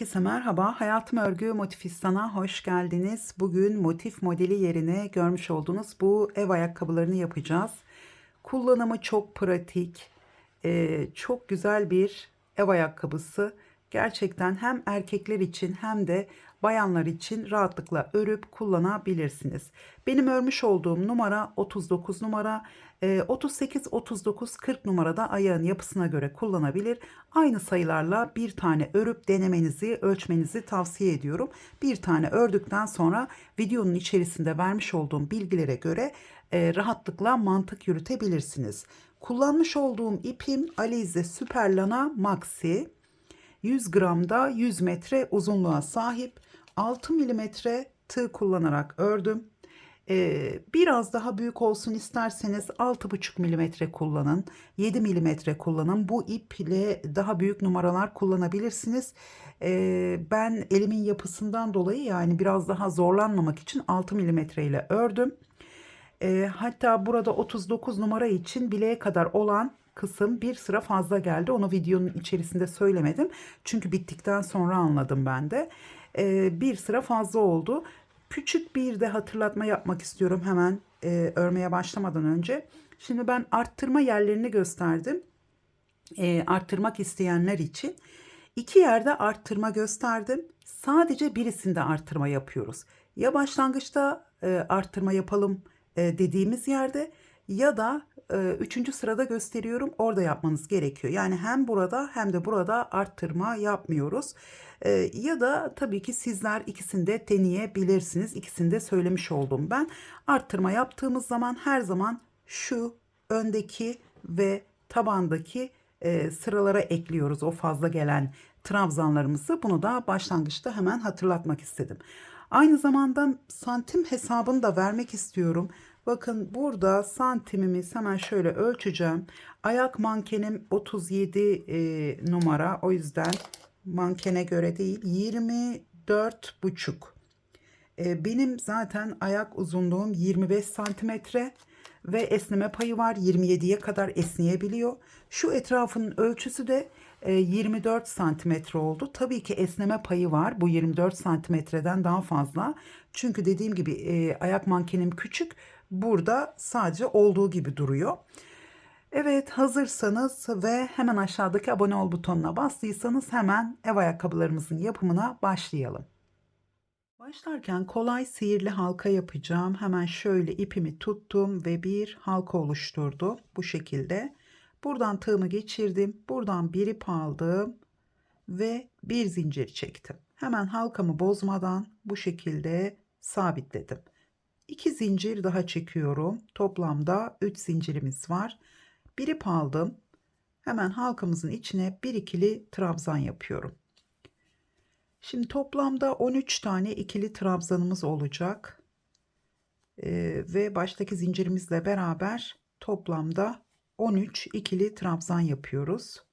Herkese merhaba. Hayatım Örgü Motifistan'a hoş geldiniz. Bugün motif modeli yerine görmüş olduğunuz bu ev ayakkabılarını yapacağız. Kullanımı çok pratik, çok güzel bir ev ayakkabısı. Gerçekten hem erkekler için hem de bayanlar için rahatlıkla örüp kullanabilirsiniz. Benim örmüş olduğum numara 39 numara. 38, 39, 40 numarada ayağın yapısına göre kullanabilir. Aynı sayılarla bir tane örüp denemenizi, ölçmenizi tavsiye ediyorum. Bir tane ördükten sonra videonun içerisinde vermiş olduğum bilgilere göre rahatlıkla mantık yürütebilirsiniz. Kullanmış olduğum ipim Alize Superlana Maxi. 100 gramda 100 metre uzunluğa sahip. 6 milimetre tığ kullanarak ördüm. Biraz daha büyük olsun isterseniz 6,5 milimetre kullanın, 7 milimetre kullanın. Bu iple daha büyük numaralar kullanabilirsiniz. Ben elimin yapısından dolayı yani biraz daha zorlanmamak için 6 milimetre ile ördüm. Hatta burada 39 numara için bileğe kadar olan kısım bir sıra fazla geldi. Onu videonun içerisinde söylemedim. Çünkü bittikten sonra anladım ben de. Bir sıra fazla oldu. Küçük bir de hatırlatma yapmak istiyorum hemen örmeye başlamadan önce. Şimdi ben arttırma yerlerini gösterdim. Arttırmak isteyenler için. İki yerde arttırma gösterdim. Sadece birisinde arttırma yapıyoruz. Ya başlangıçta arttırma yapalım dediğimiz yerde ya da üçüncü sırada gösteriyorum, orada yapmanız gerekiyor. Yani hem burada hem de burada arttırma yapmıyoruz. Ya da tabii ki sizler ikisini de deneyebilirsiniz. İkisini de söylemiş oldum ben. Arttırma yaptığımız zaman her zaman şu öndeki ve tabandaki sıralara ekliyoruz o fazla gelen trabzanlarımızı. Bunu da başlangıçta hemen hatırlatmak istedim. Aynı zamanda santim hesabını da vermek istiyorum. Bakın burada santimimiz, hemen şöyle ölçeceğim. Ayak mankenim 37 numara. O yüzden mankene göre değil, 24,5. Benim zaten ayak uzunluğum 25 santimetre ve esneme payı var. 27'ye kadar esneyebiliyor. Şu etrafının ölçüsü de 24 santimetre oldu. Tabii ki esneme payı var. Bu 24 santimetreden daha fazla. Çünkü dediğim gibi ayak mankenim küçük. Burada sadece olduğu gibi duruyor. Evet, hazırsanız ve hemen aşağıdaki abone ol butonuna bastıysanız hemen ev ayakkabılarımızın yapımına başlayalım. Başlarken kolay sihirli halka yapacağım. Hemen şöyle ipimi tuttum ve bir halka oluşturdu. Bu şekilde. Buradan tığımı geçirdim. Buradan bir ip aldım ve bir zincir çektim. Hemen halkamı bozmadan bu şekilde sabitledim. 2 zincir daha çekiyorum. Toplamda 3 zincirimiz var. Bir ip aldım. Hemen halkamızın içine bir ikili trabzan yapıyorum. Şimdi toplamda 13 tane ikili trabzanımız olacak. Ve baştaki zincirimizle beraber toplamda 13 ikili trabzan yapıyoruz.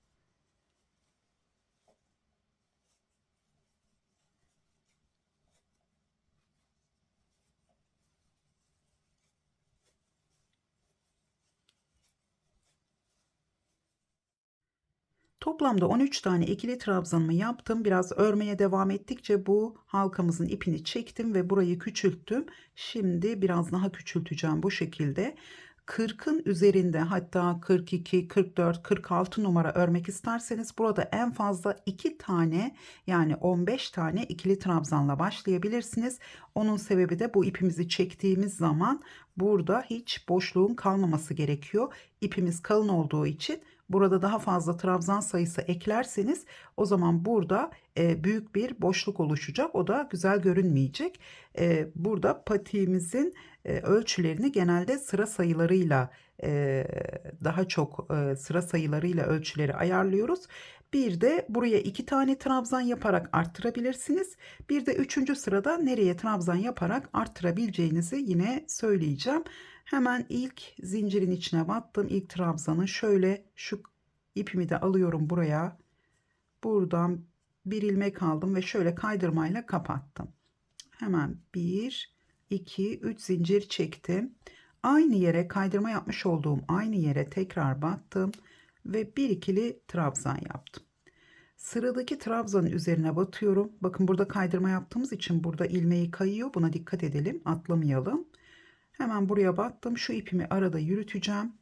Toplamda 13 tane ikili trabzanımı yaptım. Biraz örmeye devam ettikçe bu halkamızın ipini çektim ve burayı küçülttüm. Şimdi biraz daha küçülteceğim bu şekilde. 40'ın üzerinde, hatta 42, 44, 46 numara örmek isterseniz burada en fazla 2 tane, yani 15 tane ikili trabzanla başlayabilirsiniz. Onun sebebi de bu ipimizi çektiğimiz zaman burada hiç boşluğun kalmaması gerekiyor. İpimiz kalın olduğu için burada daha fazla trabzan sayısı eklerseniz o zaman burada büyük bir boşluk oluşacak. O da güzel görünmeyecek. Burada patiğimizin ölçülerini genelde sıra sayılarıyla, daha çok sıra sayılarıyla ölçüleri ayarlıyoruz. Bir de buraya 2 tane trabzan yaparak arttırabilirsiniz. Bir de 3. sırada nereye trabzan yaparak arttırabileceğinizi yine söyleyeceğim. Hemen ilk zincirin içine battım. İlk trabzanı şöyle, şu ipimi de alıyorum buraya. Buradan bir ilmek aldım ve şöyle kaydırmayla kapattım. Hemen 1, 2, 3 zincir çektim. Aynı yere, kaydırma yapmış olduğum aynı yere tekrar battım ve bir ikili trabzan yaptım. Sıradaki trabzanın üzerine batıyorum. Bakın burada kaydırma yaptığımız için burada ilmeği kayıyor. Buna dikkat edelim, atlamayalım. Hemen buraya battım. Şu ipimi arada yürüteceğim.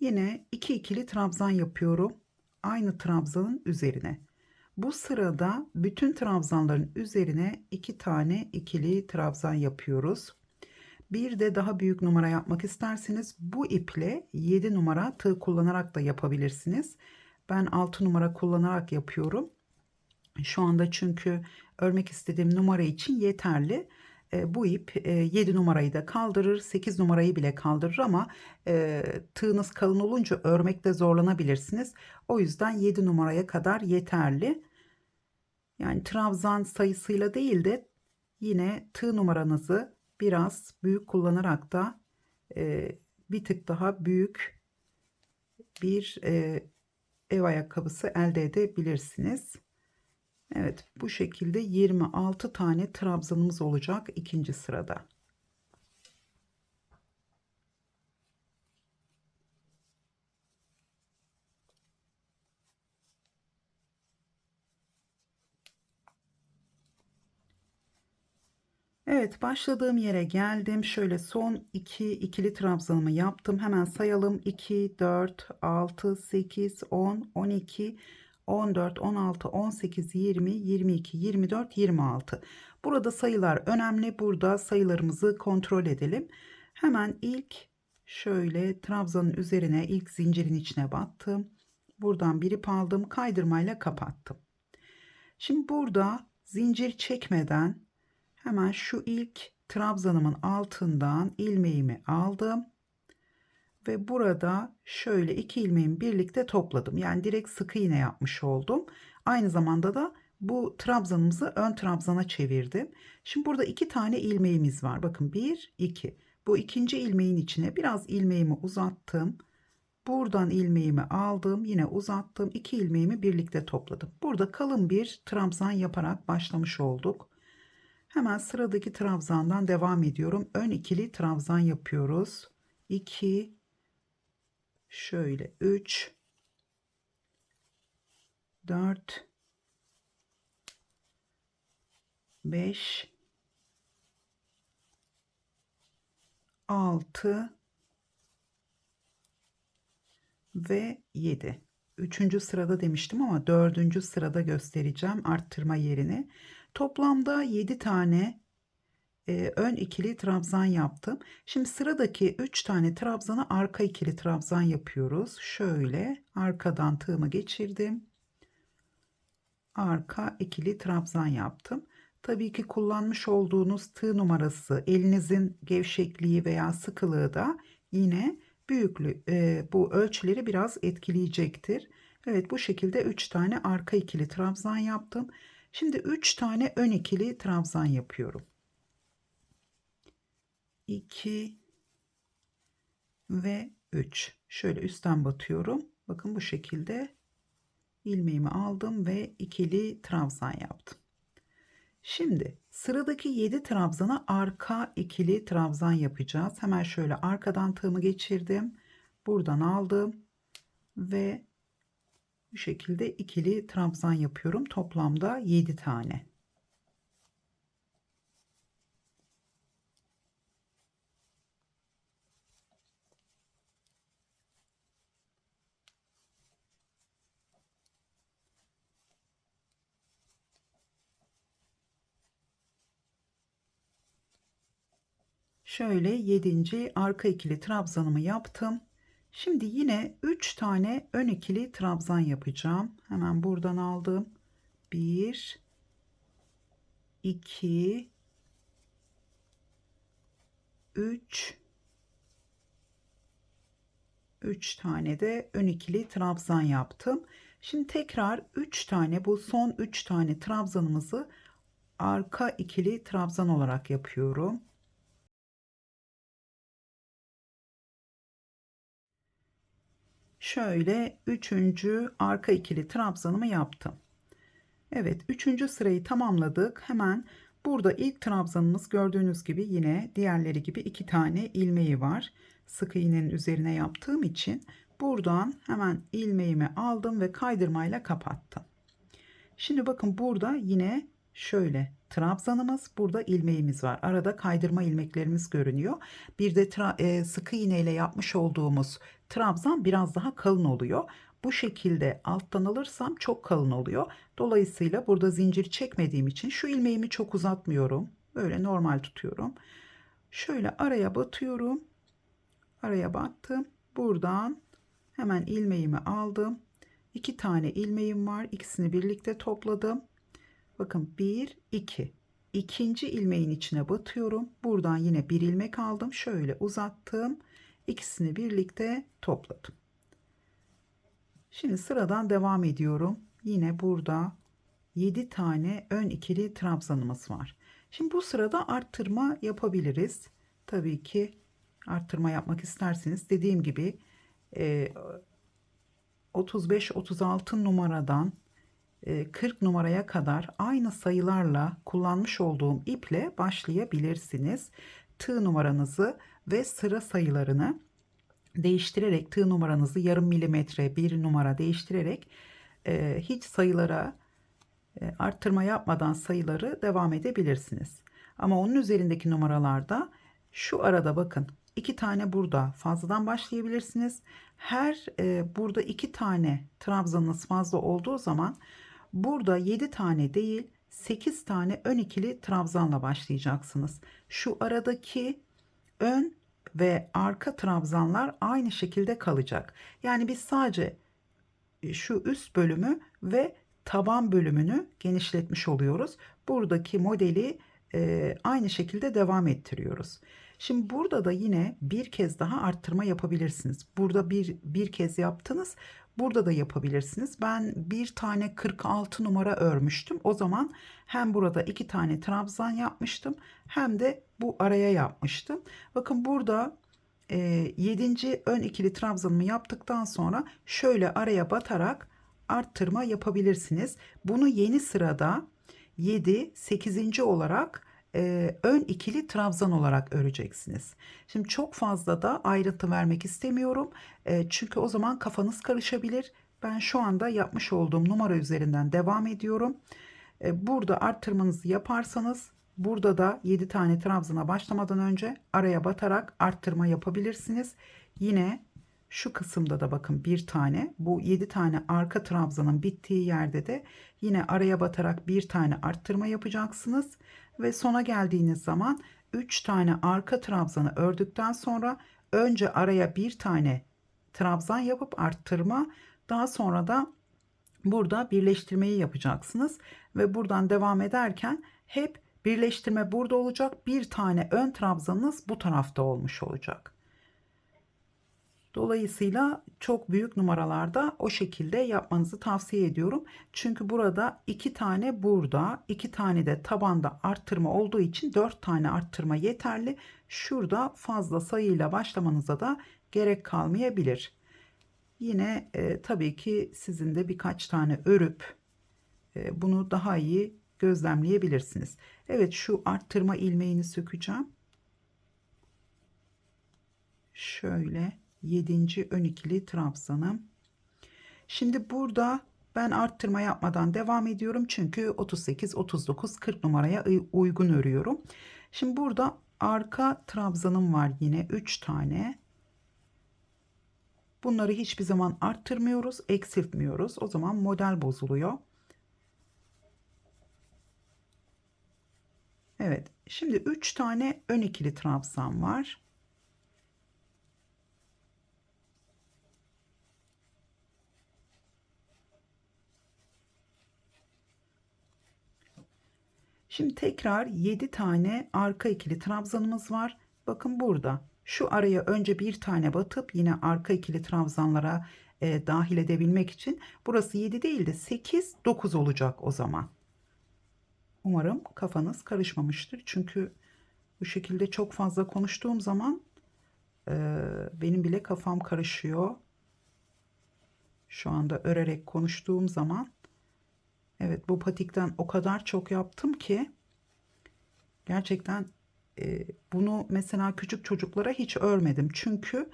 Yine iki ikili trabzan yapıyorum. Aynı trabzanın üzerine. Bu sırada bütün trabzanların üzerine iki tane ikili trabzan yapıyoruz. Bir de daha büyük numara yapmak isterseniz bu iple 7 numara tığ kullanarak da yapabilirsiniz. Ben 6 numara kullanarak yapıyorum. Şu anda çünkü örmek istediğim numara için yeterli. Bu ip 7 numarayı da kaldırır, 8 numarayı bile kaldırır ama tığınız kalın olunca örmekte zorlanabilirsiniz. O yüzden 7 numaraya kadar yeterli. Yani trabzan sayısıyla değil de yine tığ numaranızı biraz büyük kullanarak da bir tık daha büyük bir ev ayakkabısı elde edebilirsiniz. Evet, bu şekilde 26 tane trabzanımız olacak ikinci sırada. Evet, başladığım yere geldim. Şöyle son iki ikili trabzanımı yaptım. Hemen sayalım. 2, 4, 6, 8, 10, 12, 14, 16, 18, 20, 22, 24, 26. Burada sayılar önemli. Burada sayılarımızı kontrol edelim. Hemen ilk şöyle trabzanın üzerine ilk zincirin içine battım. Buradan bir ip aldım. Kaydırmayla kapattım. Şimdi burada zincir çekmeden hemen şu ilk trabzanımın altından ilmeğimi aldım ve burada şöyle iki ilmeğimi birlikte topladım. Yani direkt sık iğne yapmış oldum. Aynı zamanda da bu trabzanımızı ön trabzana çevirdim. Şimdi burada iki tane ilmeğimiz var. Bakın bir, iki. Bu ikinci ilmeğin içine biraz ilmeğimi uzattım. Buradan ilmeğimi aldım, yine uzattım. İki ilmeğimi birlikte topladım. Burada kalın bir trabzan yaparak başlamış olduk. Hemen sıradaki trabzandan devam ediyorum. Ön ikili trabzan yapıyoruz. 2, şöyle 3, 4, 5, 6 ve 7. Üçüncü sırada demiştim ama dördüncü sırada göstereceğim arttırma yerini. Toplamda 7 tane ön ikili trabzan yaptım. Şimdi sıradaki 3 tane trabzanı arka ikili trabzan yapıyoruz. Şöyle arkadan tığımı geçirdim. Arka ikili trabzan yaptım. Tabii ki kullanmış olduğunuz tığ numarası, elinizin gevşekliği veya sıkılığı da yine büyüklüğü bu ölçüleri biraz etkileyecektir. Evet, bu şekilde 3 tane arka ikili trabzan yaptım. Şimdi 3 tane ön ikili trabzan yapıyorum. 2 ve 3. Şöyle üstten batıyorum. Bakın bu şekilde ilmeğimi aldım ve ikili trabzan yaptım. Şimdi sıradaki 7 trabzana arka ikili trabzan yapacağız. Hemen şöyle arkadan tığımı geçirdim. Buradan aldım ve bu şekilde ikili trabzan yapıyorum. Toplamda 7 tane. Şöyle 7. arka ikili trabzanımı yaptım. Şimdi yine 3 tane ön ikili trabzan yapacağım. Hemen buradan aldım. 1, 2, 3, 3 tane de ön ikili trabzan yaptım. Şimdi tekrar 3 tane bu son 3 tane trabzanımızı arka ikili trabzan olarak yapıyorum. Şöyle 3. arka ikili trabzanımı yaptım. Evet, 3. sırayı tamamladık. Hemen burada ilk trabzanımız gördüğünüz gibi yine diğerleri gibi 2 tane ilmeği var. Sık iğnenin üzerine yaptığım için Buradan hemen ilmeğimi aldım ve kaydırmayla kapattım. Şimdi bakın burada yine şöyle trabzanımız, burada ilmeğimiz var. Arada kaydırma ilmeklerimiz görünüyor. Bir de sıkı iğne ile yapmış olduğumuz trabzan biraz daha kalın oluyor. Bu şekilde alttan alırsam çok kalın oluyor. Dolayısıyla burada zincir çekmediğim için şu ilmeğimi çok uzatmıyorum. Böyle normal tutuyorum. Şöyle araya batıyorum. Araya battım. Buradan hemen ilmeğimi aldım. 2 tane ilmeğim var. İkisini birlikte topladım. Bakın 1, 2. İkinci ilmeğin içine batıyorum. Buradan yine bir ilmek aldım. Şöyle uzattım. İkisini birlikte topladım. Şimdi sıradan devam ediyorum. Yine burada 7 tane ön ikili trabzanımız var. Şimdi bu sırada arttırma yapabiliriz. Tabii ki arttırma yapmak isterseniz dediğim gibi 35-36 numaradan 40 numaraya kadar aynı sayılarla kullanmış olduğum iple başlayabilirsiniz. Tığ numaranızı ve sıra sayılarını değiştirerek, tığ numaranızı yarım milimetre, bir numara değiştirerek hiç sayılara arttırma yapmadan sayıları devam edebilirsiniz. Ama onun üzerindeki numaralarda şu arada bakın 2 tane burada fazladan başlayabilirsiniz. Her burada 2 tane trabzanınız fazla olduğu zaman burada 7 tane değil 8 tane ön ikili trabzanla başlayacaksınız. Şu aradaki ön ve arka trabzanlar aynı şekilde kalacak. Yani biz sadece şu üst bölümü ve taban bölümünü genişletmiş oluyoruz. Buradaki modeli aynı şekilde devam ettiriyoruz. Şimdi burada da yine bir kez daha arttırma yapabilirsiniz. Burada bir kez yaptınız. Burada da yapabilirsiniz. Ben bir tane 46 numara örmüştüm. O zaman hem burada 2 tane trabzan yapmıştım hem de bu araya yapmıştım. Bakın burada 7. ön ikili trabzanımı yaptıktan sonra şöyle araya batarak arttırma yapabilirsiniz. Bunu yeni sırada 7, 8. olarak ön ikili trabzan olarak öreceksiniz. Şimdi çok fazla da ayrıntı vermek istemiyorum. Çünkü o zaman kafanız karışabilir. Ben şu anda yapmış olduğum numara üzerinden devam ediyorum. Burada arttırmanızı yaparsanız burada da 7 tane trabzana başlamadan önce araya batarak arttırma yapabilirsiniz. Yine şu kısımda da bakın bir tane, bu 7 tane arka trabzanın bittiği yerde de yine araya batarak bir tane arttırma yapacaksınız ve sona geldiğiniz zaman 3 tane arka trabzanı ördükten sonra önce araya bir tane trabzan yapıp arttırma, daha sonra da burada birleştirmeyi yapacaksınız ve buradan devam ederken hep birleştirme burada olacak. Bir tane ön trabzanınız bu tarafta olmuş olacak. Dolayısıyla çok büyük numaralarda o şekilde yapmanızı tavsiye ediyorum. Çünkü burada 2 tane burada, 2 tane de tabanda arttırma olduğu için 4 tane arttırma yeterli. Şurada fazla sayıyla başlamanıza da gerek kalmayabilir. Yine tabii ki sizin de birkaç tane örüp bunu daha iyi gözlemleyebilirsiniz. Evet, şu arttırma ilmeğini sökeceğim. Şöyle 7. ön ikili trabzanım. Şimdi burada ben arttırma yapmadan devam ediyorum. Çünkü 38, 39, 40 numaraya uygun örüyorum. Şimdi burada arka trabzanım var yine 3 tane. Bunları hiçbir zaman arttırmıyoruz, eksiltmiyoruz. O zaman model bozuluyor. Evet, şimdi 3 tane ön ikili trabzan var. Şimdi tekrar 7 tane arka ikili trabzanımız var. Bakın burada şu araya önce bir tane batıp yine arka ikili trabzanlara dahil edebilmek için burası 7 değil de 8, 9 olacak o zaman. Umarım kafanız karışmamıştır. Çünkü bu şekilde çok fazla konuştuğum zaman benim bile kafam karışıyor. Şu anda örerek konuştuğum zaman. Evet, bu patikten o kadar çok yaptım ki gerçekten bunu mesela küçük çocuklara hiç örmedim. Çünkü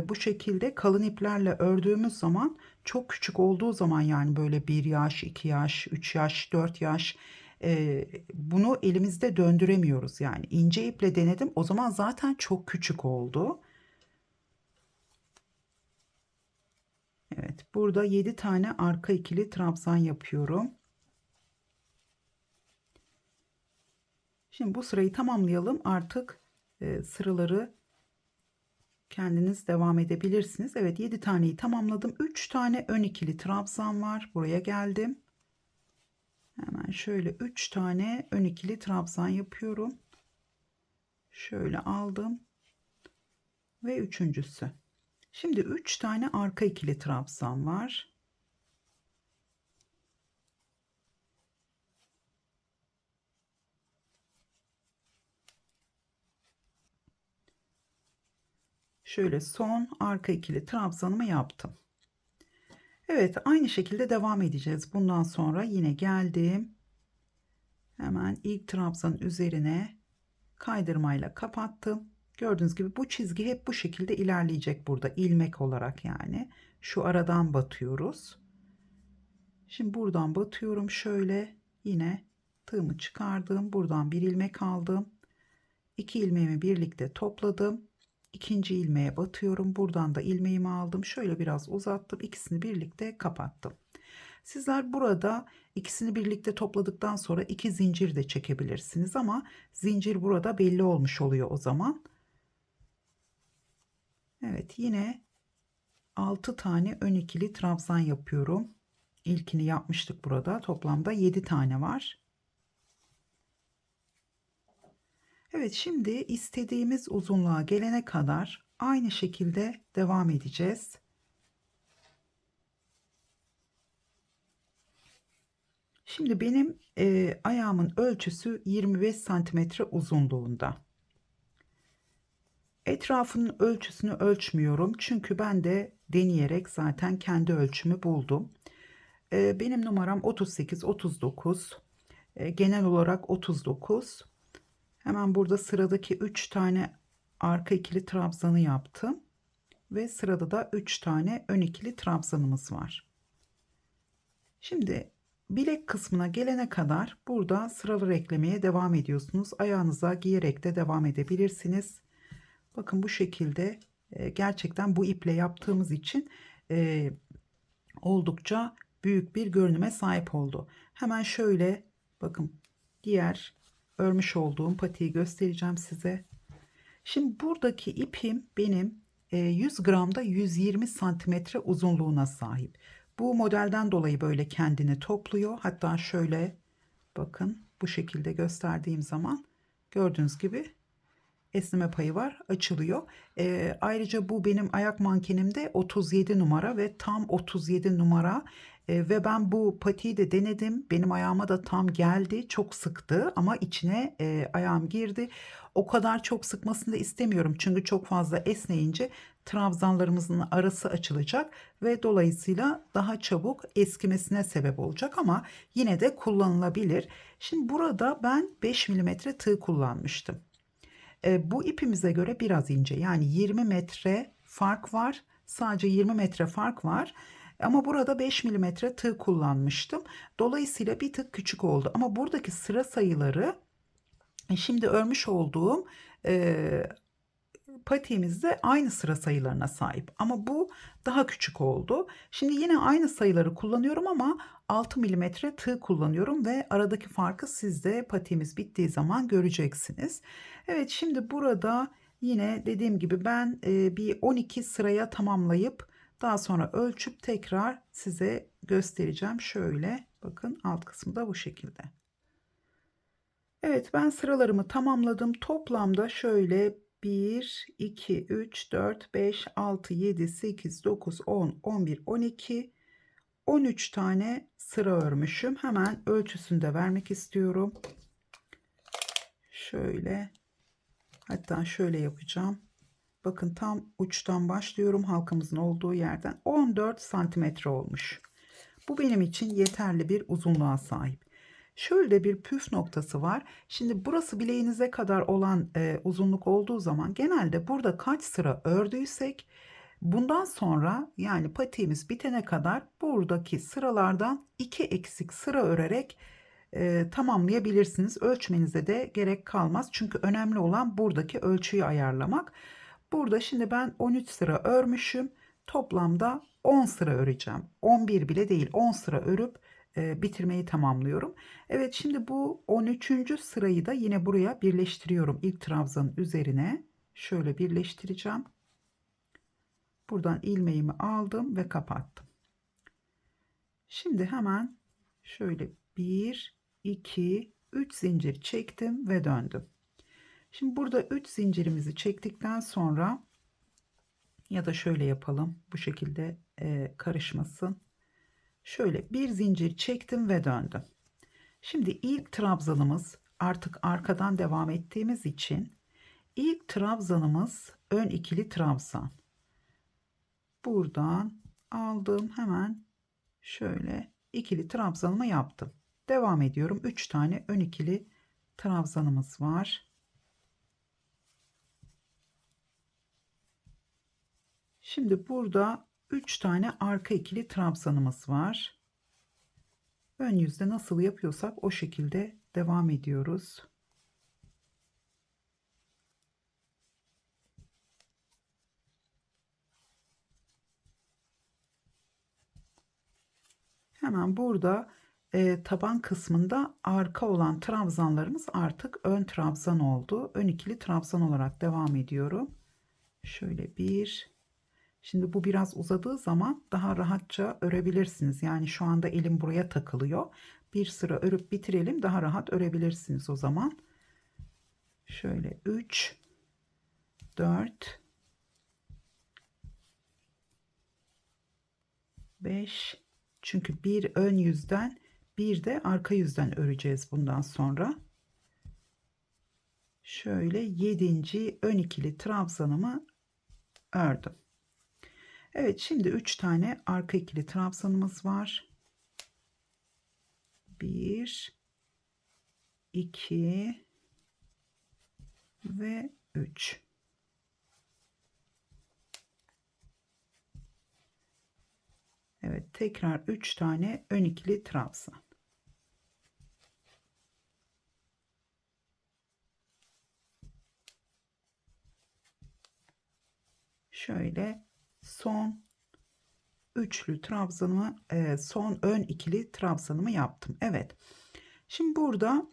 Bu şekilde kalın iplerle ördüğümüz zaman çok küçük olduğu zaman, yani böyle 1 yaş, 2 yaş, 3 yaş, 4 yaş, bunu elimizde döndüremiyoruz. Yani ince iple denedim, o zaman zaten çok küçük oldu. Evet, burada 7 tane arka ikili trabzan yapıyorum. Şimdi bu sırayı tamamlayalım. Artık sıraları kendiniz devam edebilirsiniz. Evet, 7 taneyi tamamladım. 3 tane ön ikili trabzan var. Buraya geldim. Hemen şöyle 3 tane ön ikili trabzan yapıyorum. Şöyle aldım ve üçüncüsü. Şimdi 3 tane arka ikili trabzan var. Şöyle son arka ikili trabzanımı yaptım. Evet, aynı şekilde devam edeceğiz. Bundan sonra yine geldim. Hemen ilk trabzanın üzerine kaydırmayla kapattım. Gördüğünüz gibi bu çizgi hep bu şekilde ilerleyecek burada, ilmek olarak yani. Şu aradan batıyoruz. Şimdi buradan batıyorum şöyle, yine tığımı çıkardım. Buradan bir ilmek aldım. 2 ilmeğimi birlikte topladım. İkinci ilmeğe batıyorum. Buradan da ilmeğimi aldım. Şöyle biraz uzattım. İkisini birlikte kapattım. Sizler burada ikisini birlikte topladıktan sonra 2 zincir de çekebilirsiniz ama zincir burada belli olmuş oluyor o zaman. Evet, yine 6 tane ön ikili trabzan yapıyorum. İlkini yapmıştık burada. Toplamda 7 tane var. Evet, şimdi istediğimiz uzunluğa gelene kadar aynı şekilde devam edeceğiz. Şimdi benim ayağımın ölçüsü 25 santimetre uzunluğunda. Etrafının ölçüsünü ölçmüyorum çünkü ben de deneyerek zaten kendi ölçümü buldum. Benim numaram 38-39, genel olarak 39. Hemen burada sıradaki 3 tane arka ikili trabzanı yaptım ve sırada da 3 tane ön ikili trabzanımız var. Şimdi bilek kısmına gelene kadar burada sıraları eklemeye devam ediyorsunuz. Ayağınıza giyerek de devam edebilirsiniz. Bakın bu şekilde gerçekten bu iple yaptığımız için oldukça büyük bir görünüme sahip oldu. Hemen şöyle bakın, diğer örmüş olduğum patiği göstereceğim size. Şimdi buradaki ipim benim 100 gramda 120 santimetre uzunluğuna sahip. Bu modelden dolayı böyle kendini topluyor. Hatta şöyle bakın, bu şekilde gösterdiğim zaman gördüğünüz gibi esneme payı var, açılıyor. Ayrıca bu benim ayak mankenimde 37 numara ve tam 37 numara. Ve ben bu patiği de denedim. Benim ayağıma da tam geldi. Çok sıktı ama içine ayağım girdi. O kadar çok sıkmasını da istemiyorum. Çünkü çok fazla esneyince trabzanlarımızın arası açılacak ve dolayısıyla daha çabuk eskimesine sebep olacak, ama yine de kullanılabilir. Şimdi burada ben 5 milimetre tığ kullanmıştım. Bu ipimize göre biraz ince, yani 20 metre fark var, sadece 20 metre fark var, ama burada 5 milimetre tığ kullanmıştım, dolayısıyla bir tık küçük oldu. Ama buradaki sıra sayıları şimdi örmüş olduğum patiğimizde aynı sıra sayılarına sahip, ama bu daha küçük oldu. Şimdi yine aynı sayıları kullanıyorum ama 6 milimetre tığ kullanıyorum ve aradaki farkı siz de patiğimiz bittiği zaman göreceksiniz. Evet, şimdi burada yine dediğim gibi ben bir 12 sıraya tamamlayıp daha sonra ölçüp tekrar size göstereceğim. Şöyle bakın, alt kısmı da bu şekilde. Evet, ben sıralarımı tamamladım. Toplamda şöyle 1, 2, 3, 4, 5, 6, 7, 8, 9, 10, 11, 12, 13 tane sıra örmüşüm. Hemen ölçüsünü de vermek istiyorum. Şöyle, hatta şöyle yapacağım. Bakın, tam uçtan başlıyorum, halkamızın olduğu yerden 14 santimetre olmuş. Bu benim için yeterli bir uzunluğa sahip. Şöyle de bir püf noktası var. Şimdi burası bileğinize kadar olan uzunluk olduğu zaman genelde burada kaç sıra ördüysek bundan sonra yani patiğimiz bitene kadar buradaki sıralardan 2 eksik sıra örerek tamamlayabilirsiniz. Ölçmenize de gerek kalmaz. Çünkü önemli olan buradaki ölçüyü ayarlamak. Burada şimdi ben 13 sıra örmüşüm. Toplamda 10 sıra öreceğim. 11 bile değil, 10 sıra örüp bitirmeyi tamamlıyorum. Evet, şimdi bu 13. sırayı da yine buraya birleştiriyorum. İlk trabzanın üzerine şöyle birleştireceğim. Buradan ilmeğimi aldım ve kapattım. Şimdi hemen şöyle 1, 2, 3 zincir çektim ve döndüm. Şimdi burada 3 zincirimizi çektikten sonra ya da şöyle yapalım, bu şekilde karışmasın. Şöyle bir zincir çektim ve döndüm. Şimdi ilk trabzanımız, artık arkadan devam ettiğimiz için ilk trabzanımız ön ikili trabzan. Buradan aldım, hemen şöyle ikili trabzanımı yaptım. Devam ediyorum. 3 tane ön ikili trabzanımız var. Şimdi burada 3 tane arka ikili trabzanımız var. Ön yüzde nasıl yapıyorsak o şekilde devam ediyoruz. Hemen burada taban kısmında arka olan trabzanlarımız artık ön trabzan oldu. Ön ikili trabzan olarak devam ediyorum. Şöyle bir. Şimdi bu biraz uzadığı zaman daha rahatça örebilirsiniz. Yani şu anda elim buraya takılıyor. Bir sıra örüp bitirelim, daha rahat örebilirsiniz o zaman. Şöyle 3, 4, 5. Çünkü bir ön yüzden bir de arka yüzden öreceğiz bundan sonra. Şöyle 7. ön ikili trabzanımı ördüm. Evet, şimdi 3 tane arka ikili trabzanımız var. 1, 2 ve 3. Evet, tekrar 3 tane ön ikili trabzan. Şöyle son üçlü trabzanımı, son ön ikili trabzanımı yaptım. Evet. Şimdi burada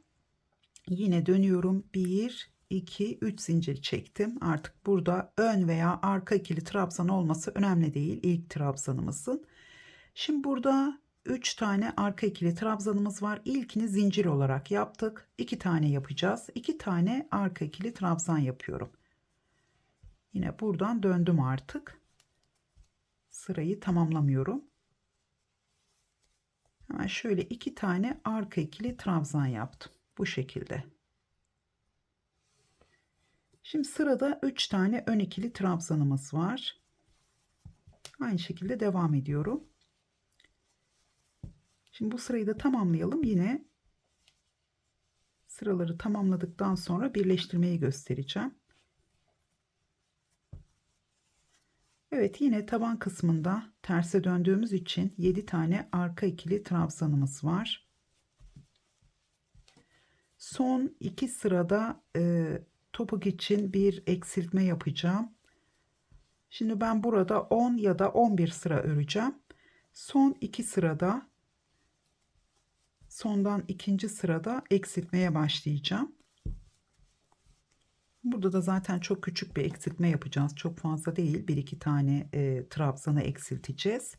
yine dönüyorum. 1, 2, 3 zincir çektim. Artık burada ön veya arka ikili trabzan olması önemli değil. İlk trabzanımızın. Şimdi burada 3 tane arka ikili trabzanımız var. İlkini zincir olarak yaptık. 2 tane yapacağız. 2 tane arka ikili trabzan yapıyorum. Yine buradan döndüm artık. Sırayı tamamlamıyorum. Hemen şöyle 2 tane arka ikili trabzan yaptım. Bu şekilde. Şimdi sırada 3 tane ön ikili trabzanımız var. Aynı şekilde devam ediyorum. Şimdi bu sırayı da tamamlayalım. Yine sıraları tamamladıktan sonra birleştirmeyi göstereceğim. Evet, yine taban kısmında terse döndüğümüz için 7 tane arka ikili trabzanımız var. Son 2 sırada topuk için bir eksiltme yapacağım. Şimdi ben burada 10 ya da 11 sıra öreceğim. Son 2 sırada, sondan ikinci sırada eksiltmeye başlayacağım. Burada da zaten çok küçük bir eksiltme yapacağız. Çok fazla değil. 1-2 tane trabzanı eksilteceğiz.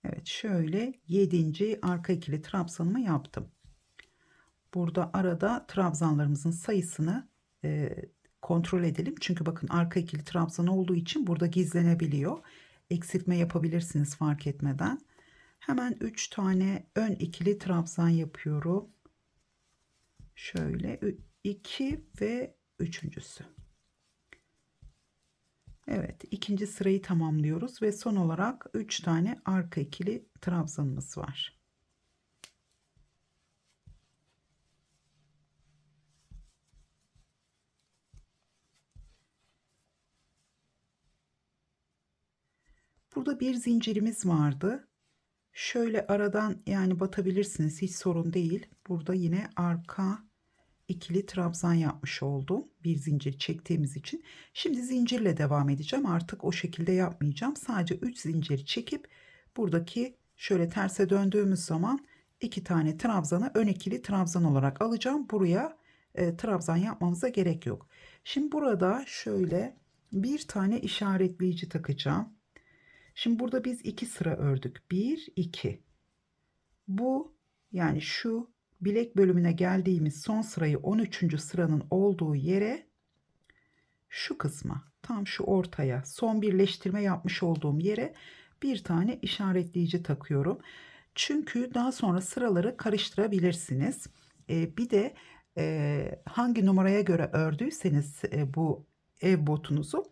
Evet, şöyle 7. arka ikili trabzanımı yaptım. Burada arada trabzanlarımızın sayısını kontrol edelim. Çünkü bakın arka ikili trabzan olduğu için burada gizlenebiliyor. Eksiltme yapabilirsiniz fark etmeden. Hemen 3 tane ön ikili trabzan yapıyorum. Şöyle 2 ve üçüncüsü. Evet, ikinci sırayı tamamlıyoruz ve son olarak 3 tane arka ikili trabzanımız var. Burada bir zincirimiz vardı. Şöyle aradan yani batabilirsiniz, hiç sorun değil. Burada yine arka ikili trabzan yapmış oldum. Bir zincir çektiğimiz için. Şimdi zincirle devam edeceğim. Artık o şekilde yapmayacağım. Sadece 3 zincir çekip buradaki şöyle terse döndüğümüz zaman 2 tane trabzanı ön ikili trabzan olarak alacağım. Buraya trabzan yapmamıza gerek yok. Şimdi burada şöyle bir tane işaretleyici takacağım. Şimdi burada biz 2 sıra ördük. 1 2. Bu yani şu bilek bölümüne geldiğimiz son sırayı 13. sıranın olduğu yere, şu kısma, tam şu ortaya, son birleştirme yapmış olduğum yere bir tane işaretleyici takıyorum. Çünkü daha sonra sıraları karıştırabilirsiniz. Bir de hangi numaraya göre ördüyseniz bu ev botunuzu,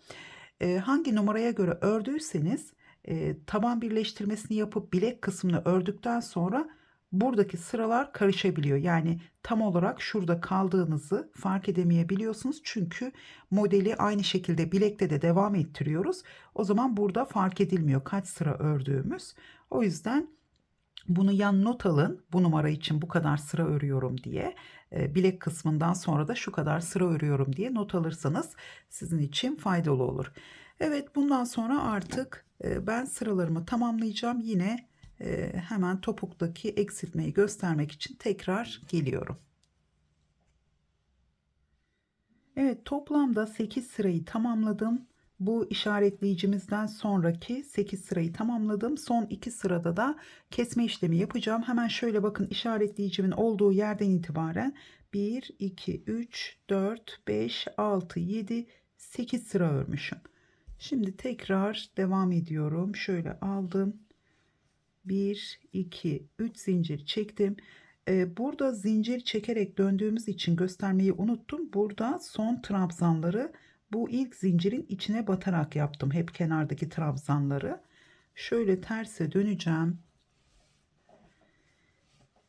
hangi numaraya göre ördüyseniz taban birleştirmesini yapıp bilek kısmını ördükten sonra buradaki sıralar karışabiliyor. Yani tam olarak şurada kaldığınızı fark edemeyebiliyorsunuz. Çünkü modeli aynı şekilde bilekte de devam ettiriyoruz. O zaman burada fark edilmiyor kaç sıra ördüğümüz. O yüzden bunu yan not alın, bu numara için bu kadar sıra örüyorum diye. Bilek kısmından sonra da şu kadar sıra örüyorum diye not alırsanız sizin için faydalı olur. Evet, bundan sonra artık ben sıralarımı tamamlayacağım. Yine hemen topuktaki eksiltmeyi göstermek için tekrar geliyorum. Evet, toplamda 8 sırayı tamamladım. Bu işaretleyicimizden sonraki 8 sırayı tamamladım. Son 2 sırada da kesme işlemi yapacağım. Hemen şöyle bakın, işaretleyicimin olduğu yerden itibaren 1, 2, 3, 4, 5, 6, 7, 8 sıra örmüşüm. Şimdi tekrar devam ediyorum. Şöyle aldım. 1, 2, 3 zincir çektim. Burada zincir çekerek döndüğümüz için göstermeyi unuttum. Burada son trabzanları bu ilk zincirin içine batarak yaptım. Hep kenardaki trabzanları. Şöyle terse döneceğim.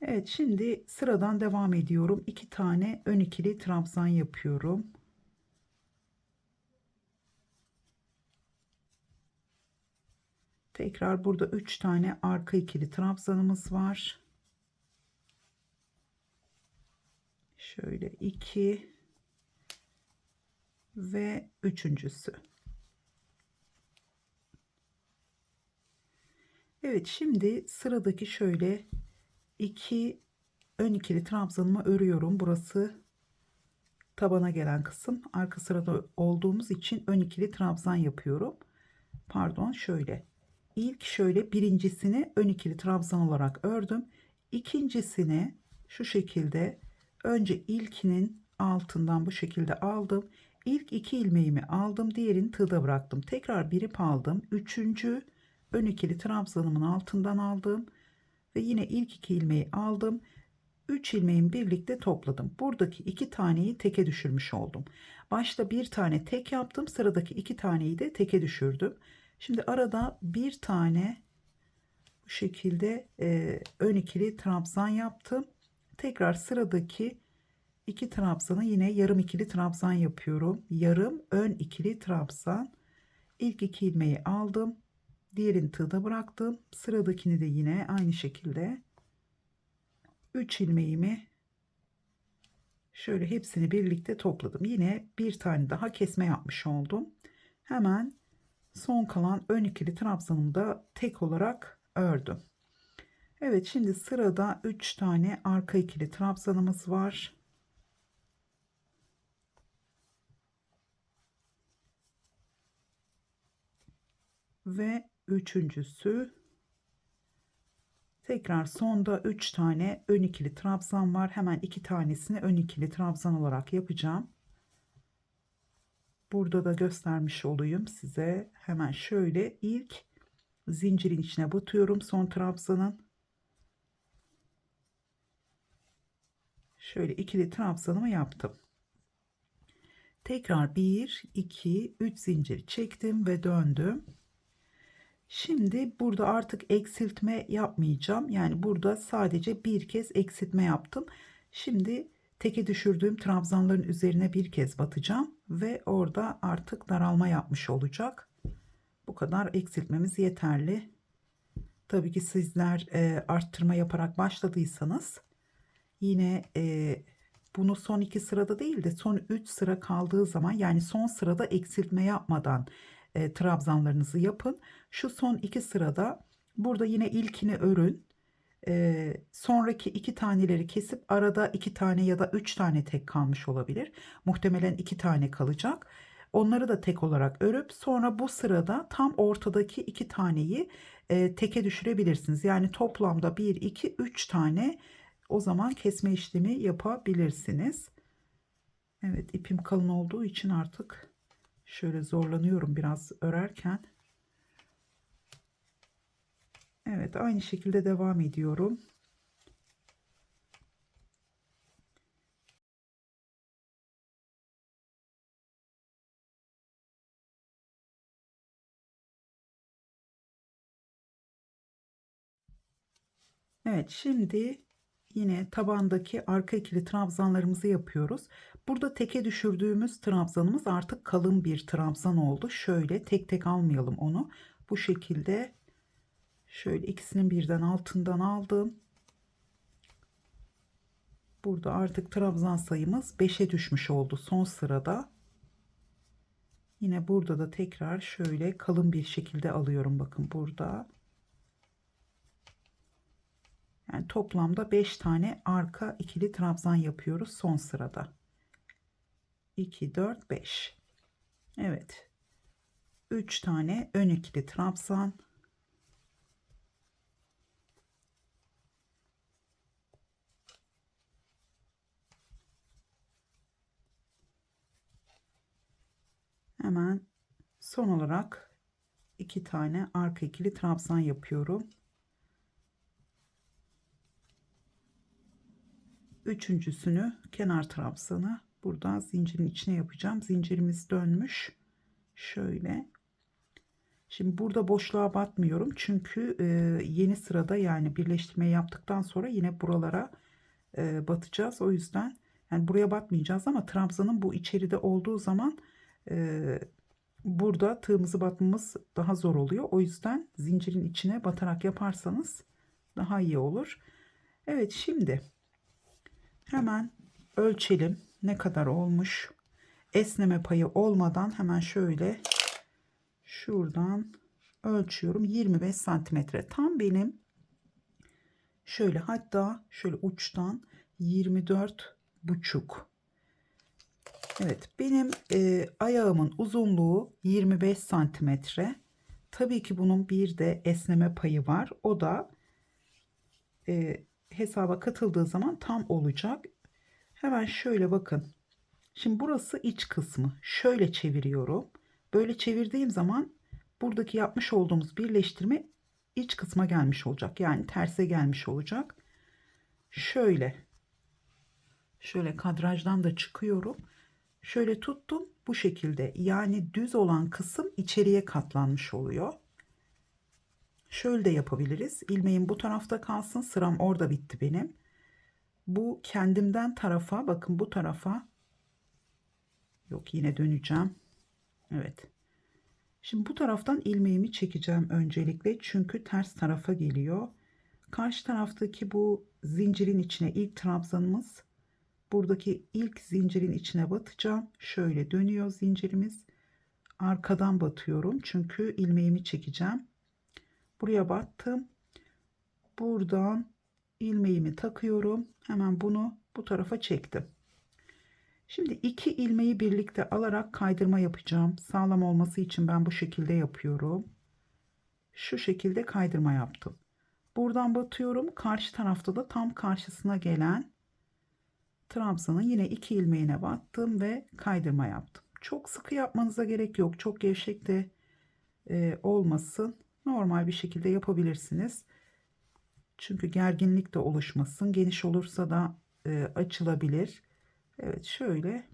Evet, şimdi sıradan devam ediyorum. 2 tane ön ikili trabzan yapıyorum. Tekrar burada 3 tane arka ikili trabzanımız var. Şöyle 2 ve üçüncüsü. Evet, şimdi sıradaki şöyle 2 ön ikili trabzanımı örüyorum. Burası tabana gelen kısım. Arka sırada olduğumuz için ön ikili trabzan yapıyorum. Pardon, şöyle. İlk şöyle birincisini ön ikili trabzan olarak ördüm. İkincisini şu şekilde önce ilkinin altından bu şekilde aldım. İlk 2 ilmeğimi aldım. Diğerini tığda bıraktım. Tekrar bir ip aldım. Üçüncü ön ikili trabzanımın altından aldım. Ve yine ilk 2 ilmeği aldım. 3 ilmeğimi birlikte topladım. Buradaki 2 taneyi teke düşürmüş oldum. Başta bir tane tek yaptım. Sıradaki 2 taneyi de teke düşürdüm. Şimdi arada bir tane bu şekilde ön ikili trabzan yaptım. Tekrar sıradaki 2 trabzanı yine yarım ikili trabzan yapıyorum. Yarım ön ikili trabzan. İlk 2 ilmeği aldım. Diğerini tığda bıraktım. Sıradakini de yine aynı şekilde 3 ilmeğimi şöyle hepsini birlikte topladım. Yine bir tane daha kesme yapmış oldum. Hemen son kalan ön ikili trabzanımı da tek olarak ördüm. Evet, şimdi sırada 3 tane arka ikili trabzanımız var. Ve üçüncüsü. Tekrar sonda 3 tane ön ikili trabzan var. Hemen 2 tanesini ön ikili trabzan olarak yapacağım. Burada da göstermiş olayım size. Hemen şöyle ilk zincirin içine batıyorum son trabzanın. Şöyle ikili trabzanımı yaptım. Tekrar 1, 2, 3 zincir çektim ve döndüm. Şimdi burada artık eksiltme yapmayacağım. Yani burada sadece bir kez eksiltme yaptım. Şimdi teke düşürdüğüm trabzanların üzerine bir kez batacağım ve orada artık daralma yapmış olacak. Bu kadar eksiltmemiz yeterli. Tabii ki sizler arttırma yaparak başladıysanız yine bunu son 2 sırada değil de son 3 sıra kaldığı zaman, yani son sırada eksiltme yapmadan trabzanlarınızı yapın. Şu son 2 sırada burada yine ilkini örün. Sonraki 2 taneleri kesip arada 2 tane ya da 3 tane tek kalmış olabilir. Muhtemelen 2 tane kalacak. Onları da tek olarak örüp sonra bu sırada tam ortadaki 2 taneyi teke düşürebilirsiniz. Yani toplamda 1, 2, 3 tane o zaman kesme işlemi yapabilirsiniz. Evet, ipim kalın olduğu için artık şöyle zorlanıyorum biraz örerken. Evet, aynı şekilde devam ediyorum. Evet, şimdi yine tabandaki arka ikili trabzanlarımızı yapıyoruz. Burada teke düşürdüğümüz trabzanımız artık kalın bir trabzan oldu. Şöyle tek tek almayalım onu. Bu şekilde şöyle ikisinin birden altından aldım. Burada artık trabzan sayımız 5'e düşmüş oldu son sırada. Yine burada da tekrar şöyle kalın bir şekilde alıyorum. Bakın burada. Yani toplamda 5 tane arka ikili trabzan yapıyoruz son sırada. 2, 4, 5. Evet. 3 tane ön ikili trabzan. Hemen son olarak 2 tane arka ikili trabzan yapıyorum. Üçüncüsünü kenar trabzanı burada zincirin içine yapacağım. Zincirimiz dönmüş. Şöyle. Şimdi burada boşluğa batmıyorum. Çünkü yeni sırada, yani birleştirmeyi yaptıktan sonra yine buralara batacağız. O yüzden yani buraya batmayacağız ama trabzanın bu içeride olduğu zaman burada tığımızı batmamız daha zor oluyor. O yüzden zincirin içine batarak yaparsanız daha iyi olur. Evet, şimdi hemen ölçelim ne kadar olmuş. Esneme payı olmadan hemen şöyle şuradan ölçüyorum. 25 santimetre tam benim, şöyle hatta şöyle uçtan 24,5. Evet, benim ayağımın uzunluğu 25 santimetre. Tabii ki bunun bir de esneme payı var. O da hesaba katıldığı zaman tam olacak. Hemen şöyle bakın. Şimdi burası iç kısmı. Şöyle çeviriyorum. Böyle çevirdiğim zaman buradaki yapmış olduğumuz birleştirme iç kısma gelmiş olacak. Yani terse gelmiş olacak. Şöyle kadrajdan da çıkıyorum. Şöyle tuttum bu şekilde. Yani düz olan kısım içeriye katlanmış oluyor. Şöyle de yapabiliriz. İlmeğim bu tarafta kalsın. Sıram orada bitti benim. Bu kendimden tarafa, bakın bu tarafa. Yok, yine döneceğim. Evet. Şimdi bu taraftan ilmeğimi çekeceğim öncelikle. Çünkü ters tarafa geliyor. Karşı taraftaki bu zincirin içine ilk trabzanımız. Buradaki ilk zincirin içine batacağım. Şöyle dönüyor zincirimiz. Arkadan batıyorum. Çünkü ilmeğimi çekeceğim. Buraya battım. Buradan ilmeğimi takıyorum. Hemen bunu bu tarafa çektim. Şimdi iki ilmeği birlikte alarak kaydırma yapacağım. Sağlam olması için ben bu şekilde yapıyorum. Şu şekilde kaydırma yaptım. Buradan batıyorum. Karşı tarafta da tam karşısına gelen trabzanın yine iki ilmeğine battım ve kaydırma yaptım. Çok sıkı yapmanıza gerek yok. Çok gevşek de olmasın. Normal bir şekilde yapabilirsiniz. Çünkü gerginlik de oluşmasın. Geniş olursa da açılabilir. Evet, şöyle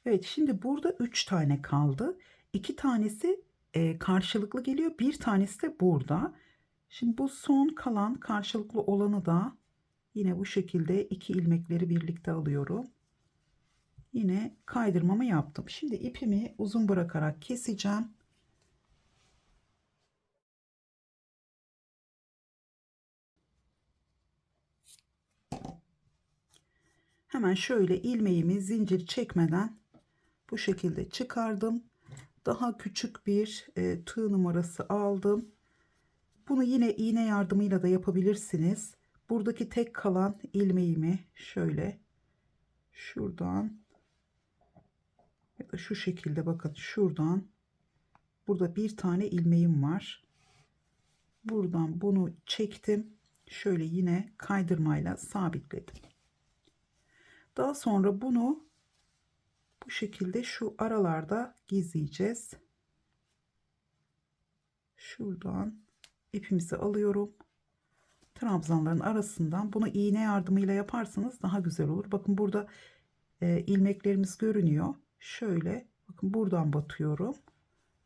Evet, şimdi burada 3 tane kaldı. 2 tanesi karşılıklı geliyor. Bir tanesi de burada. Şimdi bu son kalan karşılıklı olanı da yine bu şekilde 2 ilmekleri birlikte alıyorum. Yine kaydırmamı yaptım. Şimdi ipimi uzun bırakarak keseceğim. Hemen şöyle ilmeğimi zincir çekmeden bu şekilde çıkardım. Daha küçük bir tığ numarası aldım. Bunu yine iğne yardımıyla da yapabilirsiniz. Buradaki tek kalan ilmeğimi şöyle şuradan ya da şu şekilde, bakın şuradan, burada bir tane ilmeğim var. Buradan bunu çektim. Şöyle yine kaydırmayla sabitledim. Daha sonra bunu bu şekilde şu aralarda gizleyeceğiz. Şuradan ipimizi alıyorum. Trabzanların arasından bunu iğne yardımıyla yaparsanız daha güzel olur. Bakın burada ilmeklerimiz görünüyor. Şöyle bakın, buradan batıyorum.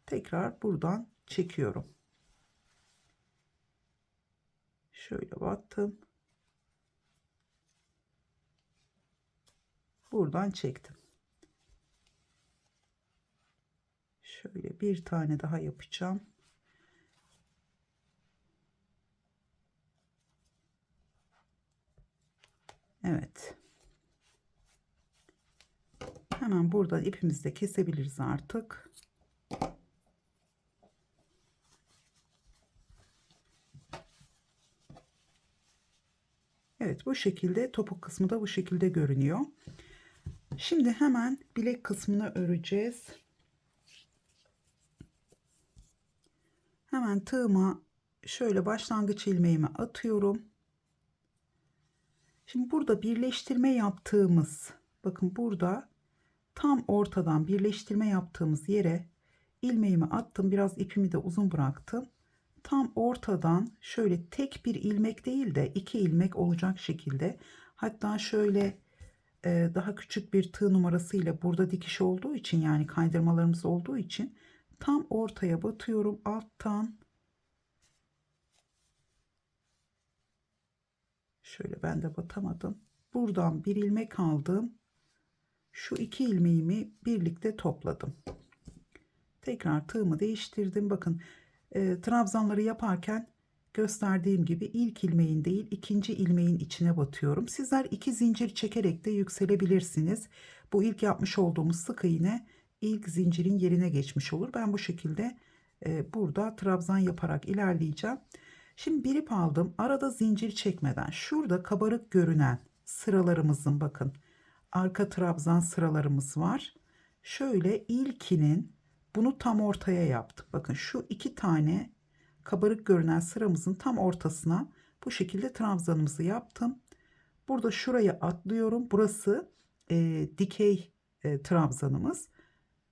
Tekrar buradan çekiyorum. Şöyle battım. Buradan çektim. Şöyle bir tane daha yapacağım. Evet. Hemen buradan ipimizi de kesebiliriz artık. Evet, bu şekilde topuk kısmı da bu şekilde görünüyor. Şimdi hemen bilek kısmını öreceğiz. Hemen tığıma şöyle başlangıç ilmeğimi atıyorum. Şimdi burada birleştirme yaptığımız, bakın burada tam ortadan birleştirme yaptığımız yere ilmeğimi attım. Biraz ipimi de uzun bıraktım. Tam ortadan şöyle tek bir ilmek değil de 2 ilmek olacak şekilde, hatta şöyle daha küçük bir tığ numarası ile, burada dikiş olduğu için, yani kaydırmalarımız olduğu için tam ortaya batıyorum alttan. Şöyle, ben de batamadım. Buradan bir ilmek aldım. Şu 2 ilmeğimi birlikte topladım. Tekrar tığımı değiştirdim. Bakın trabzanları yaparken gösterdiğim gibi ilk ilmeğin değil, ikinci ilmeğin içine batıyorum. Sizler 2 zincir çekerek de yükselebilirsiniz. Bu ilk yapmış olduğumuz sık iğne ilk zincirin yerine geçmiş olur. Ben bu şekilde burada trabzan yaparak ilerleyeceğim. Şimdi bir ip aldım. Arada zincir çekmeden şurada kabarık görünen sıralarımızın, bakın arka trabzan sıralarımız var. Şöyle ilkinin, bunu tam ortaya yaptım. Bakın şu 2 tane kabarık görünen sıramızın tam ortasına bu şekilde trabzanımızı yaptım. Burada şuraya atlıyorum. Burası dikey trabzanımız.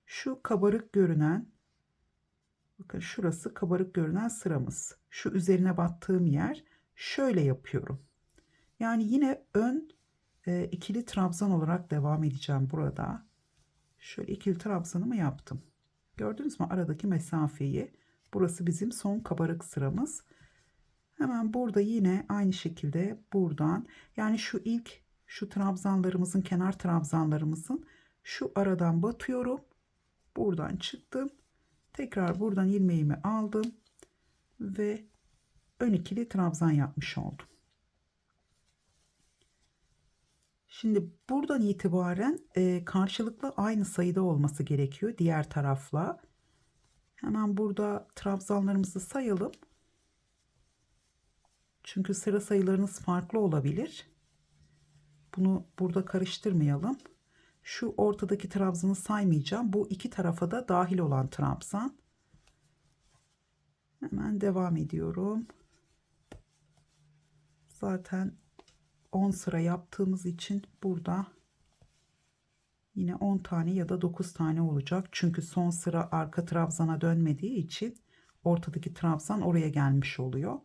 Şu kabarık görünen, bakın şurası kabarık görünen sıramız. Şu üzerine battığım yer, şöyle yapıyorum. Yani yine ön ikili trabzan olarak devam edeceğim burada. Şöyle ikili trabzanımı yaptım. Gördünüz mü aradaki mesafeyi? Burası bizim son kabarık sıramız. Hemen burada yine aynı şekilde buradan, yani şu trabzanlarımızın, kenar trabzanlarımızın şu aradan batıyorum. Buradan çıktım. Tekrar buradan ilmeğimi aldım ve ön ikili trabzan yapmış oldum. Şimdi buradan itibaren karşılıklı aynı sayıda olması gerekiyor diğer tarafla. Hemen burada trabzanlarımızı sayalım. Çünkü sıra sayılarınız farklı olabilir. Bunu burada karıştırmayalım. Şu ortadaki trabzanı saymayacağım. Bu iki tarafa da dahil olan trabzan. Hemen devam ediyorum. Zaten 10 sıra yaptığımız için burada yine 10 tane ya da 9 tane olacak. Çünkü son sıra arka trabzana dönmediği için ortadaki trabzan oraya gelmiş oluyor.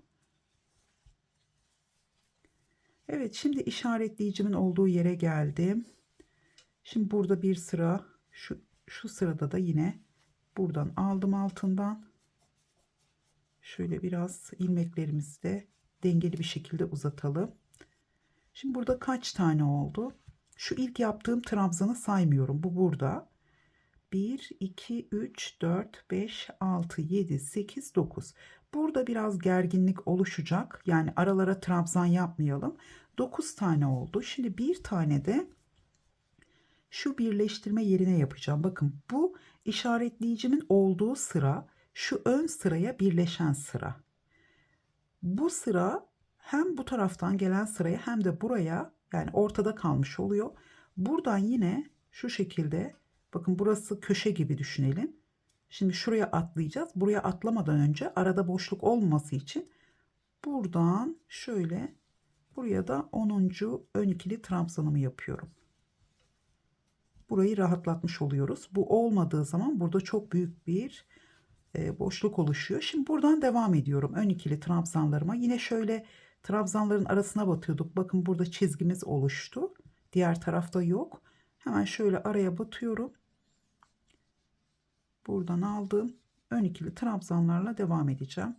Evet, şimdi işaretleyicimin olduğu yere geldim. Şimdi burada bir sıra Şu sırada da yine buradan aldım altından. Şöyle biraz ilmeklerimizi de dengeli bir şekilde uzatalım. Şimdi burada kaç tane oldu? Şu ilk yaptığım trabzanı saymıyorum. Bu burada. 1, 2, 3, 4, 5, 6, 7, 8, 9. Burada biraz gerginlik oluşacak. Yani aralara trabzan yapmayalım. 9 tane oldu. Şimdi bir tane de şu birleştirme yerine yapacağım. Bakın bu işaretleyicimin olduğu sıra şu ön sıraya birleşen sıra. Bu sıra hem bu taraftan gelen sıraya hem de buraya, yani ortada kalmış oluyor. Buradan yine şu şekilde, bakın burası köşe gibi düşünelim. Şimdi şuraya atlayacağız. Buraya atlamadan önce arada boşluk olmaması için buradan şöyle buraya da 10. ön ikili trabzanımı yapıyorum. Burayı rahatlatmış oluyoruz. Bu olmadığı zaman burada çok büyük bir boşluk oluşuyor. Şimdi buradan devam ediyorum. Ön ikili trabzanlarıma. Yine şöyle trabzanların arasına batıyorduk. Bakın burada çizgimiz oluştu. Diğer tarafta yok. Hemen şöyle araya batıyorum. Buradan aldım. Ön ikili trabzanlarla devam edeceğim.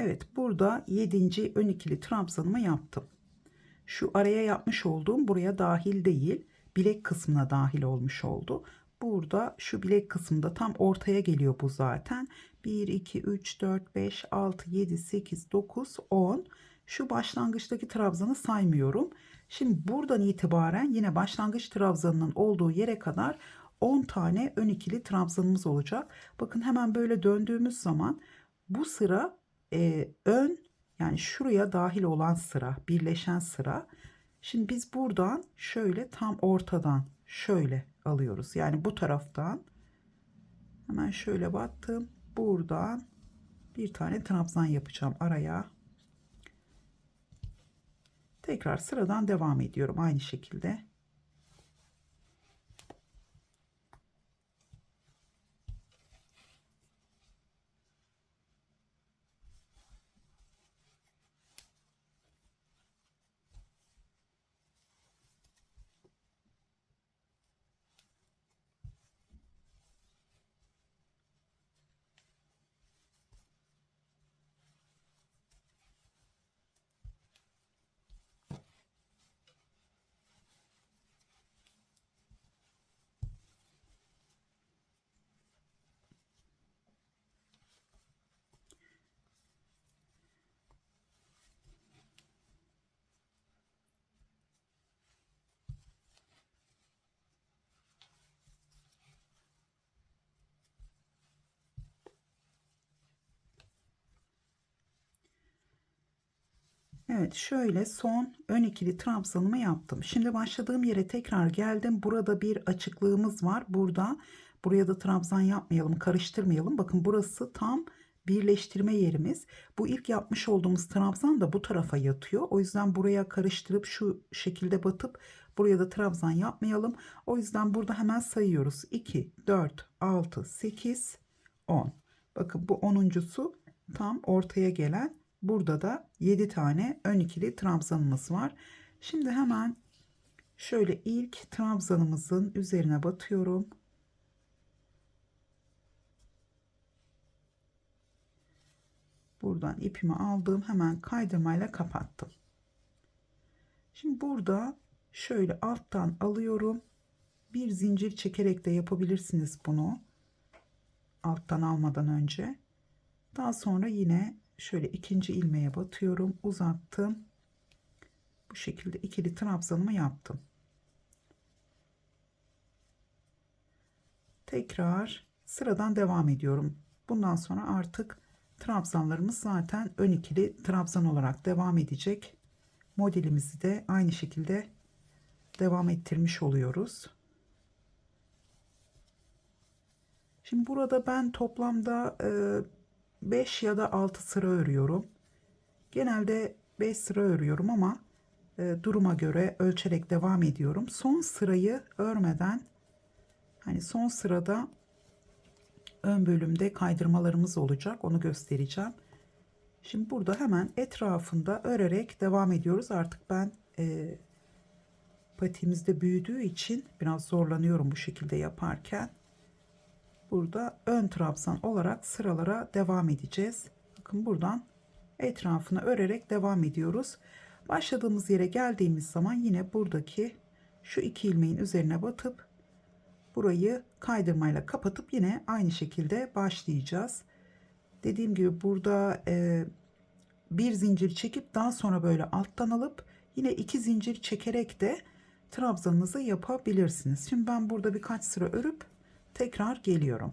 Evet, burada 7. ön ikili trabzanımı yaptım. Şu araya yapmış olduğum buraya dahil değil, bilek kısmına dahil olmuş oldu. Burada şu bilek kısmında tam ortaya geliyor bu zaten. 1, 2, 3, 4, 5, 6, 7, 8, 9, 10. Şu başlangıçtaki trabzanı saymıyorum. Şimdi buradan itibaren yine başlangıç trabzanının olduğu yere kadar 10 tane ön ikili trabzanımız olacak. Bakın hemen böyle döndüğümüz zaman bu sıra ön, yani şuraya dahil olan sıra, birleşen sıra. Şimdi biz buradan şöyle tam ortadan şöyle alıyoruz. Yani bu taraftan hemen şöyle battım. Buradan bir tane trabzan yapacağım araya. Tekrar sıradan devam ediyorum aynı şekilde. Evet, şöyle son ön ikili trabzanımı yaptım. Şimdi başladığım yere tekrar geldim. Burada bir açıklığımız var. Buraya da trabzan yapmayalım, karıştırmayalım. Bakın burası tam birleştirme yerimiz. Bu ilk yapmış olduğumuz trabzan da bu tarafa yatıyor. O yüzden buraya karıştırıp şu şekilde batıp buraya da trabzan yapmayalım. O yüzden burada hemen sayıyoruz. 2, 4, 6, 8, 10. Bakın bu onuncusu tam ortaya gelen. Burada da 7 tane ön ikili trabzanımız var. Şimdi hemen şöyle ilk trabzanımızın üzerine batıyorum. Buradan ipimi aldım. Hemen kaydırmayla kapattım. Şimdi burada şöyle alttan alıyorum. Bir zincir çekerek de yapabilirsiniz bunu. Alttan almadan önce. Daha sonra yine şöyle ikinci ilmeğe batıyorum. Uzattım. Bu şekilde ikili trabzanımı yaptım. Tekrar sıradan devam ediyorum. Bundan sonra artık Trabzanlarımız zaten ön ikili trabzan olarak devam edecek. Modelimizi de aynı şekilde devam ettirmiş oluyoruz. Şimdi burada ben toplamda 5 ya da 6 sıra örüyorum. Genelde 5 sıra örüyorum ama duruma göre ölçerek devam ediyorum. Son sırayı örmeden, hani son sırada ön bölümde kaydırmalarımız olacak. Onu göstereceğim. Şimdi burada hemen etrafında örerek devam ediyoruz. Artık ben patiğimizde büyüdüğü için biraz zorlanıyorum bu şekilde yaparken. Burada ön trabzan olarak sıralara devam edeceğiz. Bakın buradan etrafını örerek devam ediyoruz. Başladığımız yere geldiğimiz zaman yine buradaki şu iki ilmeğin üzerine batıp burayı kaydırmayla kapatıp yine aynı şekilde başlayacağız. Dediğim gibi burada bir zincir çekip daha sonra böyle alttan alıp yine iki zincir çekerek de trabzanınızı yapabilirsiniz. Şimdi ben burada birkaç sıra örüp tekrar geliyorum.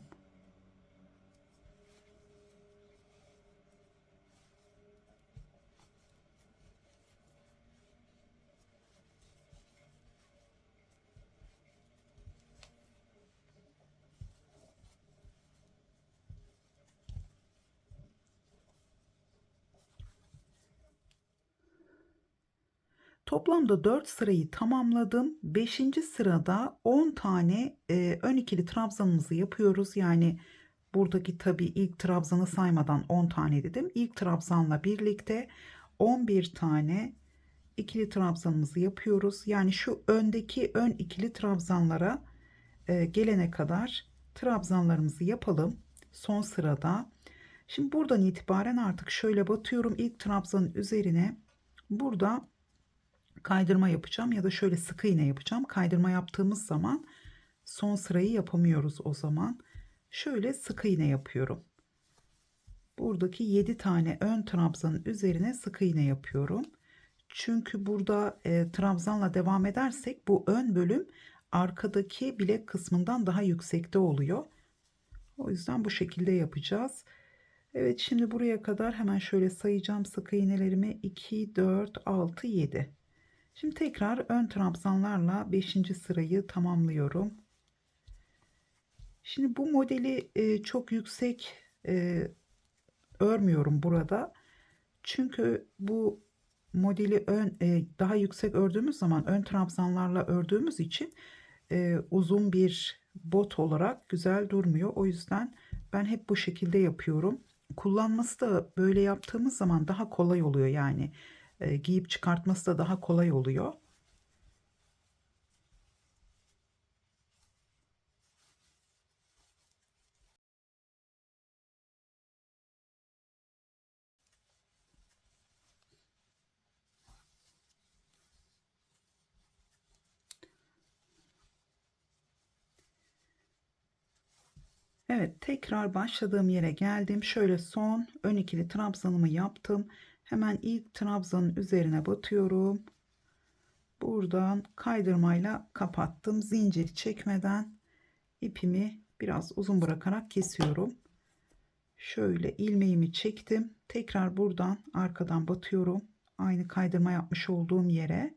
Toplamda 4 sırayı tamamladım. 5. sırada 10 tane ön ikili trabzanımızı yapıyoruz. Yani buradaki tabii ilk trabzanı saymadan 10 tane dedim. İlk trabzanla birlikte 11 tane ikili trabzanımızı yapıyoruz. Yani şu öndeki ön ikili trabzanlara gelene kadar trabzanlarımızı yapalım. Son sırada. Şimdi buradan itibaren artık şöyle batıyorum ilk trabzanın üzerine. Burada kaydırma yapacağım ya da şöyle sık iğne yapacağım. Kaydırma yaptığımız zaman son sırayı yapamıyoruz o zaman. Şöyle sık iğne yapıyorum. Buradaki 7 tane ön trabzanın üzerine sık iğne yapıyorum. Çünkü burada trabzanla devam edersek bu ön bölüm arkadaki bilek kısmından daha yüksekte oluyor. O yüzden bu şekilde yapacağız. Evet, şimdi buraya kadar hemen şöyle sayacağım sık iğnelerimi: 2, 4, 6, 7. Şimdi tekrar ön trabzanlarla 5. sırayı tamamlıyorum. Şimdi bu modeli çok yüksek örmüyorum burada. Çünkü bu modeli daha yüksek ördüğümüz zaman ön trabzanlarla ördüğümüz için uzun bir bot olarak güzel durmuyor. O yüzden ben hep bu şekilde yapıyorum. Kullanması da böyle yaptığımız zaman daha kolay oluyor yani. Giyip çıkartması da daha kolay oluyor. Evet, tekrar başladığım yere geldim. Şöyle son ön ikili trabzanımı yaptım. Hemen ilk trabzanın üzerine batıyorum. Buradan kaydırmayla kapattım. Zincir çekmeden ipimi biraz uzun bırakarak kesiyorum. Şöyle ilmeğimi çektim. Tekrar buradan arkadan batıyorum. Aynı kaydırma yapmış olduğum yere.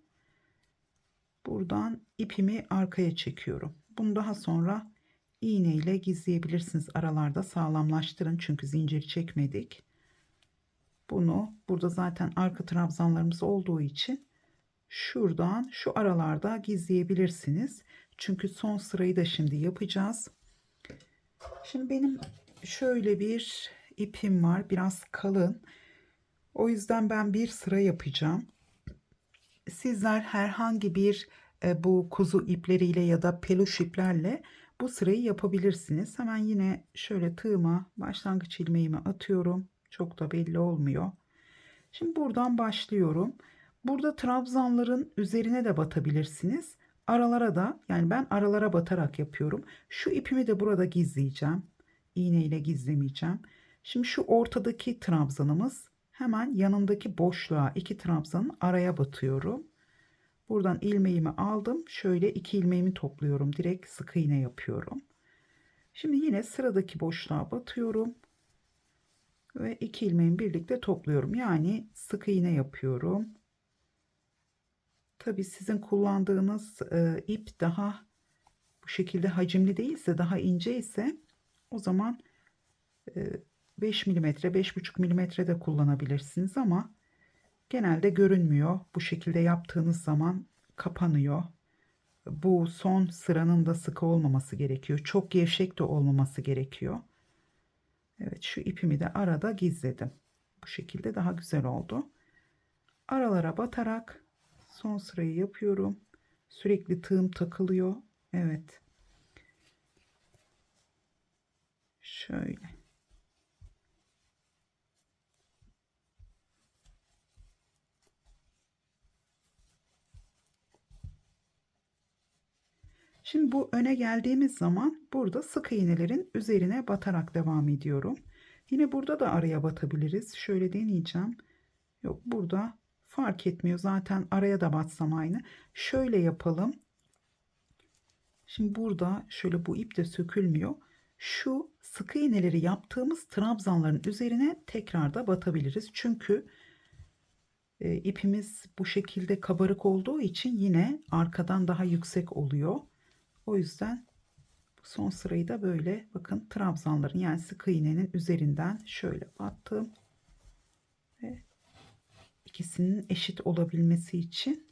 Buradan ipimi arkaya çekiyorum. Bunu daha sonra iğne ile gizleyebilirsiniz. Aralarda sağlamlaştırın çünkü zincir çekmedik. Bunu burada zaten arka trabzanlarımız olduğu için şuradan şu aralarda gizleyebilirsiniz. Çünkü son sırayı da şimdi yapacağız. Şimdi benim şöyle bir ipim var, biraz kalın. O yüzden ben bir sıra yapacağım. Sizler herhangi bir bu kuzu ipleriyle ya da peluş iplerle bu sırayı yapabilirsiniz. Hemen yine şöyle tığıma başlangıç ilmeğimi atıyorum. Çok da belli olmuyor. Şimdi buradan başlıyorum. Burada trabzanların üzerine de batabilirsiniz. Aralara da, yani ben aralara batarak yapıyorum. Şu ipimi de burada gizleyeceğim. İğne ile gizlemeyeceğim. Şimdi şu ortadaki trabzanımız, hemen yanındaki boşluğa iki trabzanın araya batıyorum. Buradan ilmeğimi aldım. Şöyle iki ilmeğimi topluyorum. Direkt sık iğne yapıyorum. Şimdi yine sıradaki boşluğa batıyorum. ve 2 ilmeğin birlikte topluyorum. Yani sık iğne yapıyorum. Tabii sizin kullandığınız ip daha bu şekilde hacimli değilse, daha ince ise o zaman 5 milimetre, 5,5 milimetre de kullanabilirsiniz ama genelde görünmüyor. Bu şekilde yaptığınız zaman kapanıyor. Bu son sıranın da sıkı olmaması gerekiyor. Çok gevşek de olmaması gerekiyor. Evet, şu ipimi de arada gizledim. Bu şekilde daha güzel oldu. Aralara batarak son sırayı yapıyorum. Sürekli tığım takılıyor. Evet. Şöyle. Şimdi bu öne geldiğimiz zaman burada sık iğnelerin üzerine batarak devam ediyorum. Yine burada da araya batabiliriz. Şöyle deneyeceğim. Yok, burada fark etmiyor. Zaten araya da batsam aynı. Şöyle yapalım. Şimdi burada şöyle, bu ip de sökülmüyor. Şu sık iğneleri yaptığımız trabzanların üzerine tekrar da batabiliriz. Çünkü ipimiz bu şekilde kabarık olduğu için yine arkadan daha yüksek oluyor. O yüzden son sırayı da böyle bakın, trabzanların yani sık iğnenin üzerinden şöyle battım ve ikisinin eşit olabilmesi için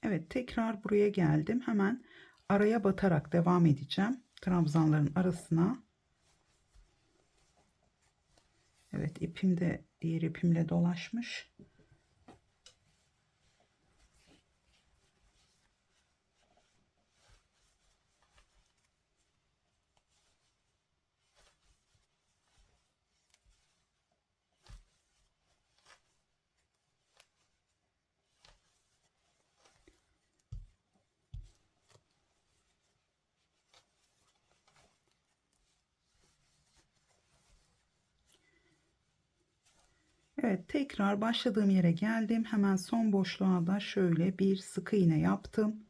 evet, tekrar buraya geldim. Hemen araya batarak devam edeceğim. Trabzanların arasına. Evet, ipim de diğer ipimle dolaşmış. Evet, tekrar başladığım yere geldim. Hemen son boşluğa da şöyle bir sık iğne yaptım.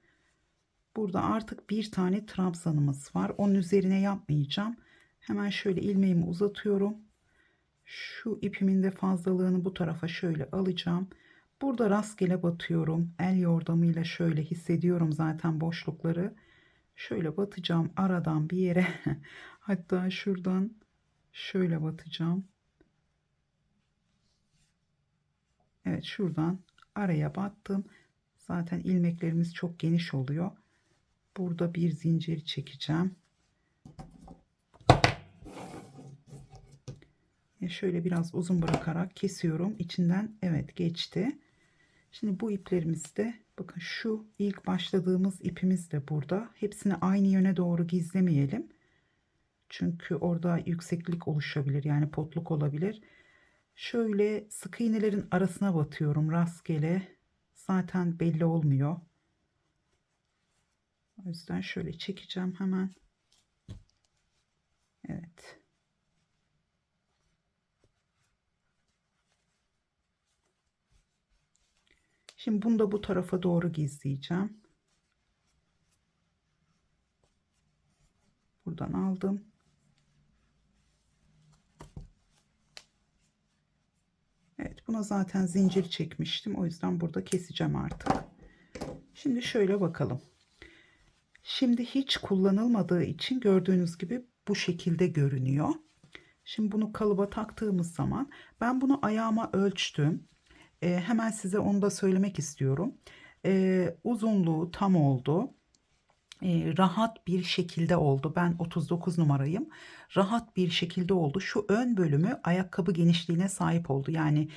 Burada artık bir tane trabzanımız var. Onun üzerine yapmayacağım. Hemen şöyle ilmeğimi uzatıyorum. Şu ipimin de fazlalığını bu tarafa şöyle alacağım. Burada rastgele batıyorum. El yordamıyla şöyle hissediyorum zaten boşlukları. Şöyle batacağım aradan bir yere. Hatta şuradan şöyle batacağım. Evet, şuradan araya battım. Zaten ilmeklerimiz çok geniş oluyor. Burada bir zincir çekeceğim. Şöyle biraz uzun bırakarak kesiyorum. İçinden evet geçti. Şimdi bu iplerimiz de bakın, şu ilk başladığımız ipimiz de burada. Hepsini aynı yöne doğru gizlemeyelim. Çünkü orada yükseklik oluşabilir, yani potluk olabilir. Şöyle sık iğnelerin arasına batıyorum rastgele. Zaten belli olmuyor. O yüzden şöyle çekeceğim hemen. Evet. Şimdi bunu da bu tarafa doğru gizleyeceğim. Buradan aldım. Evet, buna zaten zincir çekmiştim. O yüzden burada keseceğim artık. Şimdi şöyle bakalım. Şimdi hiç kullanılmadığı için gördüğünüz gibi bu şekilde görünüyor. Şimdi bunu kalıba taktığımız zaman ben bunu ayağıma ölçtüm. Hemen size onu da söylemek istiyorum. Uzunluğu tam oldu. Rahat bir şekilde oldu. Ben 39 numarayım. Rahat bir şekilde oldu. Şu ön bölümü ayakkabı genişliğine sahip oldu. Yani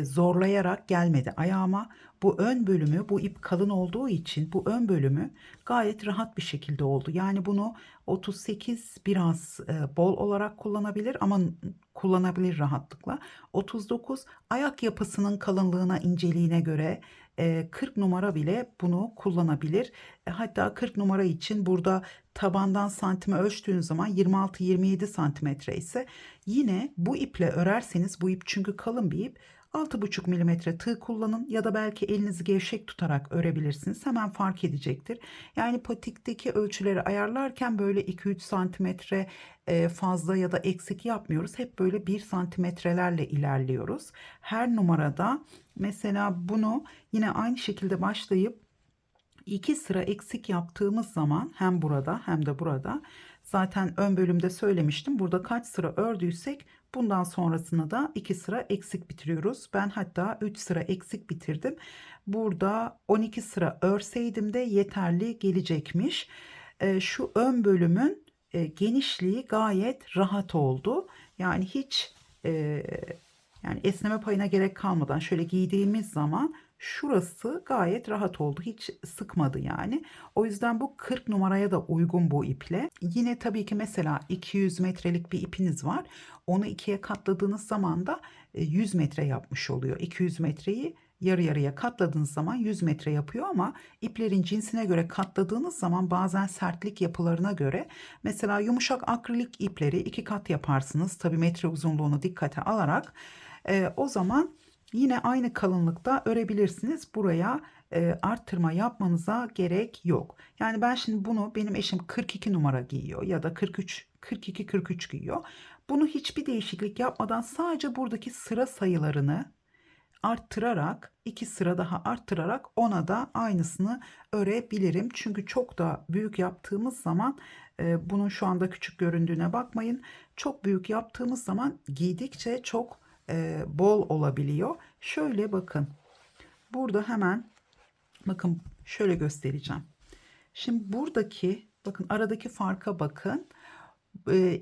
zorlayarak gelmedi ayağıma. Bu ön bölümü, bu ip kalın olduğu için bu ön bölümü gayet rahat bir şekilde oldu. Yani bunu 38 biraz bol olarak kullanabilir ama kullanabilir rahatlıkla. 39 ayak yapısının kalınlığına, inceliğine göre 40 numara bile bunu kullanabilir. Hatta 40 numara için burada tabandan santime ölçtüğün zaman 26-27 santimetre ise yine bu iple örerseniz, bu ip çünkü kalın bir ip, 6,5 milimetre tığ kullanın ya da belki elinizi gevşek tutarak örebilirsiniz. Hemen fark edecektir. Yani patikteki ölçüleri ayarlarken böyle 2-3 santimetre fazla ya da eksik yapmıyoruz. Hep böyle 1 santimetrelerle ilerliyoruz. Her numarada mesela bunu yine aynı şekilde başlayıp 2 sıra eksik yaptığımız zaman hem burada hem de burada, zaten ön bölümde söylemiştim. Burada kaç sıra ördüysek bundan sonrasını da 2 sıra eksik bitiriyoruz. Ben hatta 3 sıra eksik bitirdim. Burada 12 sıra örseydim de yeterli gelecekmiş. Şu ön bölümün genişliği gayet rahat oldu. Yani hiç yani esneme payına gerek kalmadan şöyle giydiğimiz zaman şurası gayet rahat oldu. Hiç sıkmadı yani. O yüzden bu 40 numaraya da uygun bu iple. Yine tabii ki mesela 200 metrelik bir ipiniz var. Onu ikiye katladığınız zaman da 100 metre yapmış oluyor. 200 metreyi yarı yarıya katladığınız zaman 100 metre yapıyor ama iplerin cinsine göre katladığınız zaman bazen sertlik yapılarına göre, mesela yumuşak akrilik ipleri 2 kat yaparsınız. Tabii metre uzunluğunu dikkate alarak o zaman yine aynı kalınlıkta örebilirsiniz. Buraya arttırma yapmanıza gerek yok. Yani ben şimdi bunu, benim eşim 42 numara giyiyor ya da 43, 42, 43 giyiyor. Bunu hiçbir değişiklik yapmadan sadece buradaki sıra sayılarını arttırarak, 2 sıra daha arttırarak ona da aynısını örebilirim. Çünkü çok da büyük yaptığımız zaman, bunun şu anda küçük göründüğüne bakmayın. Çok büyük yaptığımız zaman giydikçe çok bol olabiliyor. Şöyle bakın. Burada hemen bakın şöyle göstereceğim. Şimdi buradaki, bakın aradaki farka bakın.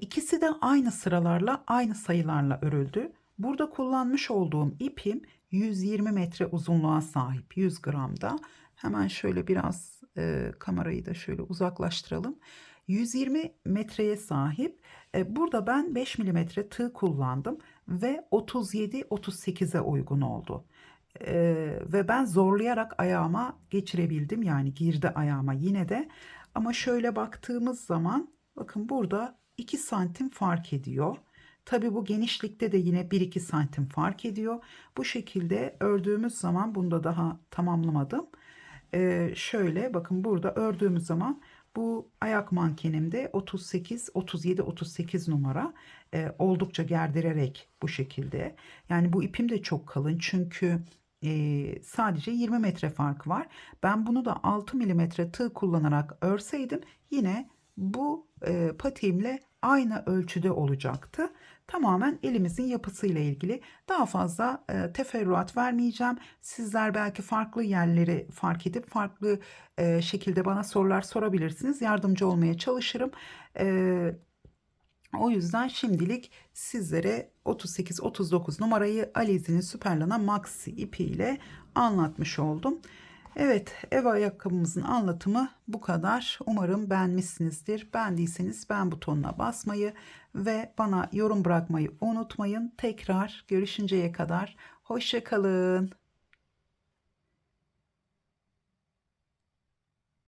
İkisi de aynı sıralarla, aynı sayılarla örüldü. Burada kullanmış olduğum ipim 120 metre uzunluğa sahip, 100 gramda. Hemen şöyle biraz kamerayı da şöyle uzaklaştıralım. 120 metreye sahip. Burada ben 5 milimetre tığ kullandım ve 37-38'e uygun oldu. Ve ben zorlayarak ayağıma geçirebildim, yani girdi ayağıma yine de. Ama şöyle baktığımız zaman bakın burada 2 santim fark ediyor. Tabii bu genişlikte de yine 1-2 santim fark ediyor. Bu şekilde ördüğümüz zaman, bunu da daha tamamlamadım. Şöyle bakın, burada ördüğümüz zaman bu ayak mankenimde 38, 37, 38 numara, oldukça gerdirerek bu şekilde. Yani bu ipim de çok kalın çünkü sadece 20 metre fark var. Ben bunu da 6 milimetre tığ kullanarak örseydim yine bu patiğimle aynı ölçüde olacaktı. Tamamen elimizin yapısıyla ilgili. Daha fazla teferruat vermeyeceğim. Sizler belki farklı yerleri fark edip farklı şekilde bana sorular sorabilirsiniz. Yardımcı olmaya çalışırım. O yüzden şimdilik sizlere 38-39 numarayı Alize'nin Süperlana Maxi ipiyle anlatmış oldum. Evet, ev ayakkabımızın anlatımı bu kadar. Umarım beğenmişsinizdir. Beğendiyseniz beğen butonuna basmayı ve bana yorum bırakmayı unutmayın. Tekrar görüşünceye kadar hoşça kalın.